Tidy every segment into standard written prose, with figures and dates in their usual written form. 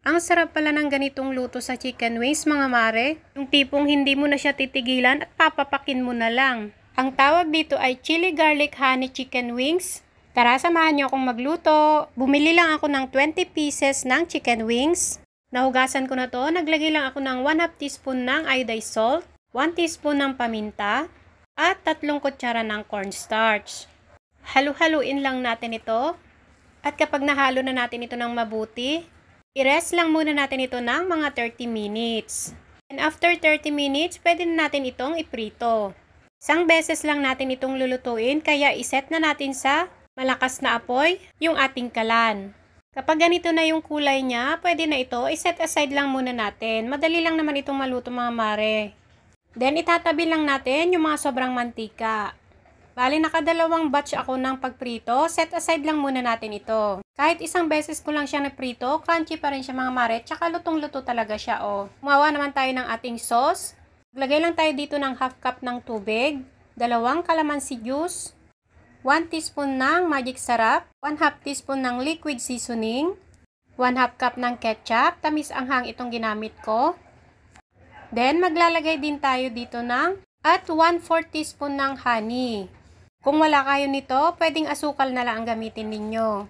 Ang sarap pala ng ganitong luto sa chicken wings mga mare. Yung tipong hindi mo na siya titigilan at papapakin mo na lang. Ang tawag dito ay chili garlic honey chicken wings. Tara, samahan niyo akong magluto. Bumili lang ako ng 20 pieces ng chicken wings. Nahugasan ko na to. Naglagay lang ako ng 1/2 teaspoon ng iodized salt, 1 teaspoon ng paminta, at 3 kutsara ng cornstarch. Halu-haluin lang natin ito. At kapag nahalo na natin ito ng mabuti, i-rest lang muna natin ito ng mga 30 minutes. And after 30 minutes, pwede na natin itong iprito. Isang beses lang natin itong lulutuin, kaya iset na natin sa malakas na apoy yung ating kalan. Kapag ganito na yung kulay niya, pwede na ito, iset aside lang muna natin. Madali lang naman itong maluto mga mare. Then itatabi lang natin yung mga sobrang mantika. Bali, nakadalawang batch ako ng pagprito. Set aside lang muna natin ito. Kahit isang beses ko lang siya naprito, crunchy pa rin siya mga mare. Tsaka lutong-luto talaga siya, oh. Gumawa naman tayo ng ating sauce. Maglagay lang tayo dito ng 1/2 cup ng tubig, 2 calamansi juice, 1 teaspoon ng magic sarap, 1/2 teaspoon ng liquid seasoning, 1/2 cup ng ketchup. Tamis anghang itong ginamit ko. Then, maglalagay din tayo dito ng at 1/4 teaspoon ng honey. Kung wala kayo nito, pwedeng asukal na lang ang gamitin ninyo.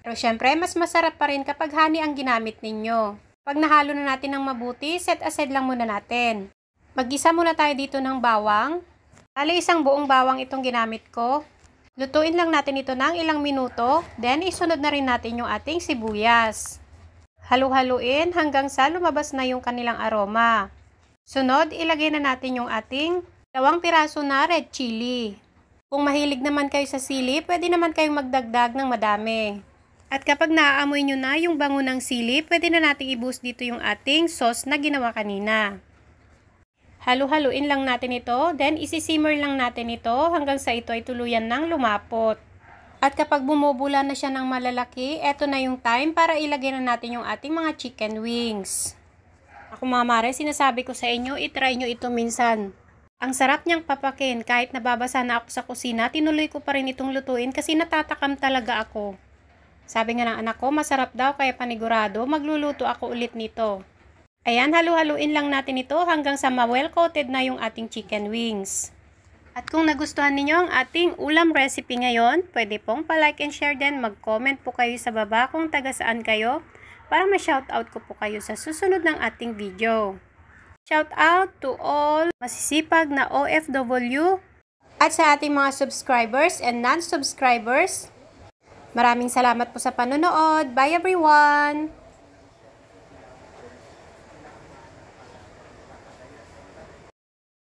Pero syempre, mas masarap pa rin kapag honey ang ginamit ninyo. Pag nahalo na natin ng mabuti, set aside lang muna natin. Mag-isa muna tayo dito ng bawang. Bali, isang buong bawang itong ginamit ko. Lutuin lang natin ito ng ilang minuto. Then, isunod na rin natin yung ating sibuyas. Halu-haluin hanggang sa lumabas na yung kanilang aroma. Sunod, ilagay na natin yung ating 2 piraso na red chili. Kung mahilig naman kayo sa sili, pwede naman kayong magdagdag ng madami. At kapag naaamoy nyo na yung bango ng sili, pwede na natin i-boost dito yung ating sauce na ginawa kanina. Halu-haluin lang natin ito, then isi-simmer lang natin ito hanggang sa ito ay tuluyan ng lumapot. At kapag bumubula na siya ng malalaki, eto na yung time para ilagay na natin yung ating mga chicken wings. Ako mga mare, sinasabi ko sa inyo, itry nyo ito minsan. Ang sarap niyang papakin, kahit nababasa na ako sa kusina, tinuloy ko pa rin itong lutuin kasi natatakam talaga ako. Sabi nga ng anak ko, masarap daw kaya panigurado, magluluto ako ulit nito. Ayan, halu-haluin lang natin ito hanggang sa ma-well coated na yung ating chicken wings. At kung nagustuhan ninyo ang ating ulam recipe ngayon, pwede pong pa-like and share din, mag-comment po kayo sa baba kung taga saan kayo, para ma-shoutout ko po kayo sa susunod ng ating video. Shout out to all masisipag na OFW at sa ating mga subscribers and non-subscribers. Maraming salamat po sa panonood. Bye everyone!